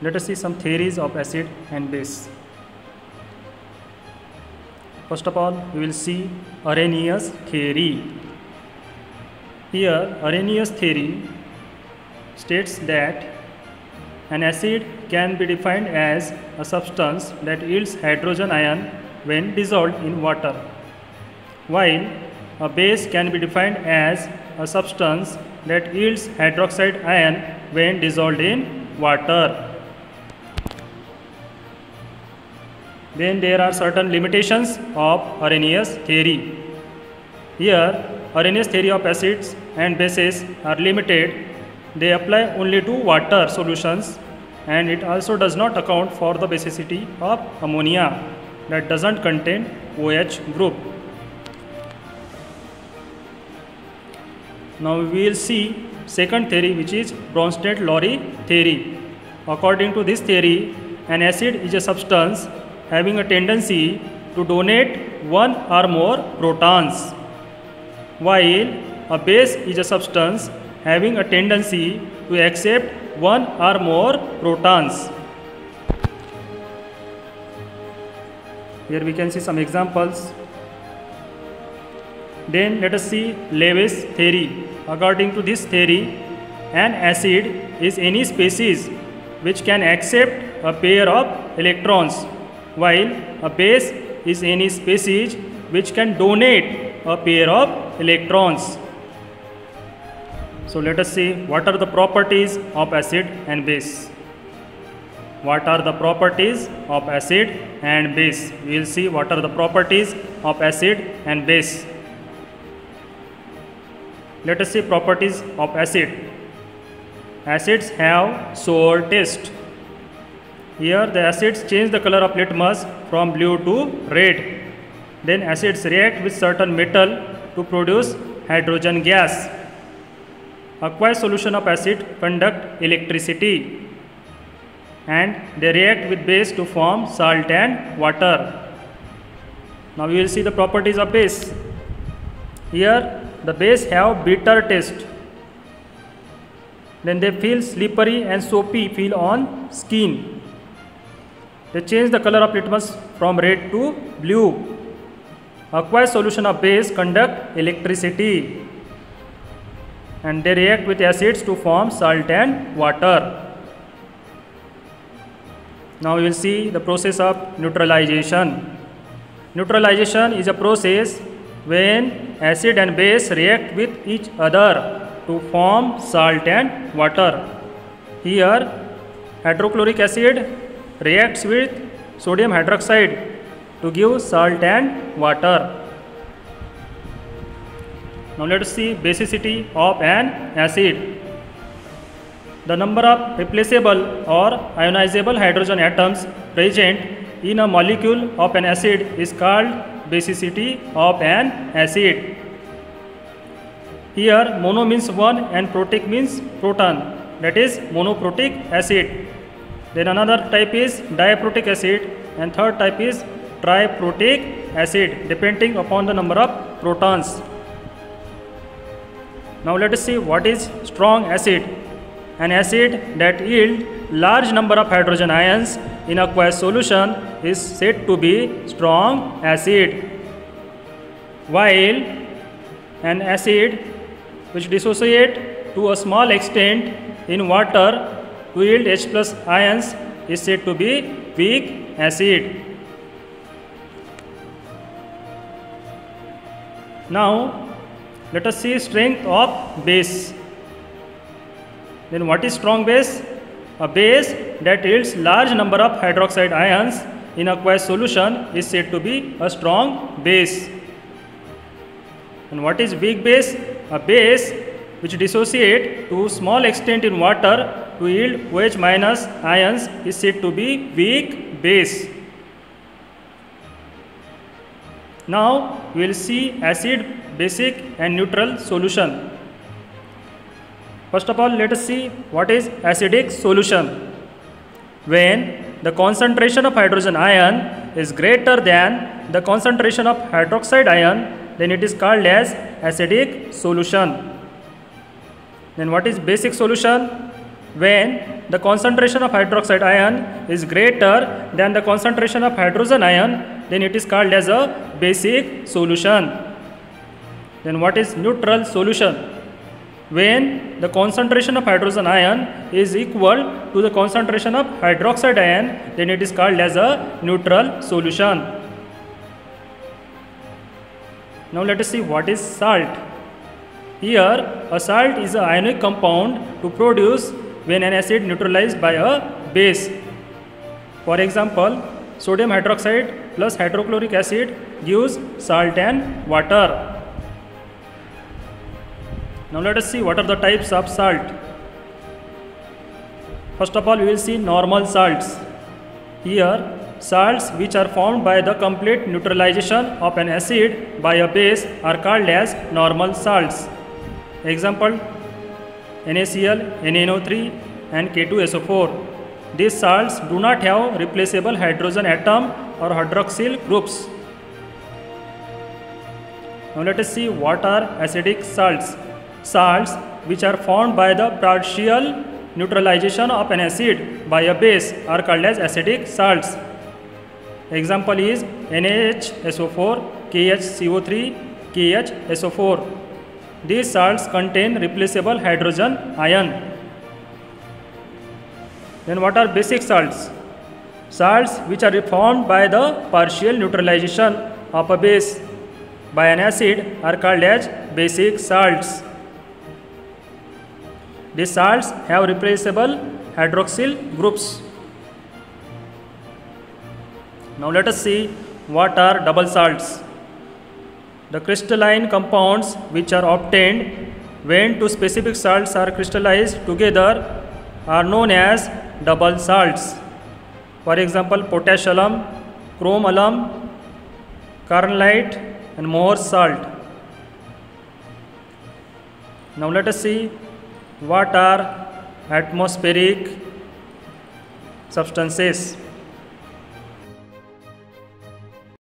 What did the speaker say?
Let us see some theories of acid and base. First of all, we will see Arrhenius theory. Here, Arrhenius theory states that an acid can be defined as a substance that yields hydrogen ion when dissolved in water, while a base can be defined as a substance that yields hydroxide ion when dissolved in water. Then there are certain limitations of Arrhenius theory. Here, Arrhenius theory of acids and bases are limited. They apply only to water solutions, and it also does not account for the basicity of ammonia that doesn't contain OH group. Now we will see second theory, which is Bronsted-Lowry theory. According to this theory, an acid is a substance having a tendency to donate one or more protons, while a base is a substance having a tendency to accept one or more protons. Here we can see some examples. Then let us see Lewis theory. According to this theory, an acid is any species which can accept a pair of electrons, while a base is any species which can donate a pair of electrons. So let us see what are the properties of acid and base. What are the properties of acid and base? We will see what are the properties of acid and base. Let us see properties of acid. Acids have sour taste. Here the acids change the color of litmus from blue to red. Then acids react with certain metal to produce hydrogen gas. Aqueous solution of acid conduct electricity, and they react with base to form salt and water. Now we will see the properties of base. Here the base have bitter taste. Then they feel slippery and soapy feel on skin. They change the color of litmus from red to blue. Aqueous solution of base conduct electricity, and they react with acids to form salt and water. Now we will see the process of neutralization. Neutralization is a process when acid and base react with each other to form salt and water. Here hydrochloric acid reacts with sodium hydroxide to give salt and water. Now let us see basicity of an acid. The number of replaceable or ionizable hydrogen atoms present in a molecule of an acid is called basicity of an acid. Here mono means one and protic means proton, that is monoprotic acid. Then another type is diprotic acid, and third type is triprotic acid, depending upon the number of protons. Now let us see what is strong acid. An acid that yields large number of hydrogen ions in aqueous solution is said to be strong acid, while an acid which dissociate to a small extent in water to yield H plus ions is said to be weak acid. Now let us see strength of base. Then what is strong base? A base that yields large number of hydroxide ions in aqueous solution is said to be a strong base. And what is weak base? A base which dissociate to small extent in water to yield OH minus ions is said to be weak base. Now we will see acid, basic and neutral solution. First of all, let us see what is acidic solution. When the concentration of hydrogen ion is greater than the concentration of hydroxide ion, then it is called as acidic solution. Then what is basic solution? when the concentration of hydroxide ion is greater than the concentration of hydrogen ion, then it is called as a basic solution. Then what is neutral solution? When the concentration of hydrogen ion is equal to the concentration of hydroxide ion, then it is called as a neutral solution. Now let us see what is salt. Here a salt is an ionic compound to produce when an acid neutralized by a base. For example, sodium hydroxide plus hydrochloric acid gives salt and water. Now let us see what are the types of salt. First of all, we will see normal salts. Here, salts which are formed by the complete neutralization of an acid by a base are called as normal salts. Example, NaCl, NaNO3 and K2SO4. These salts do not have replaceable hydrogen atom or hydroxyl groups. Now let us see what are acidic salts. Salts which are formed by the partial neutralization of an acid by a base are called as acidic salts. Example is NaHSO4, KHCO3, KHSO4. These salts contain replaceable hydrogen ion. Then what are basic salts? Salts which are formed by the partial neutralization of a base by an acid are called as basic salts. These salts have replaceable hydroxyl groups. Now let us see what are double salts. The crystalline compounds which are obtained when two specific salts are crystallized together are known as double salts. For example, potash alum, chrome alum, carnallite and Mohs salt. Now let us see what are atmospheric substances.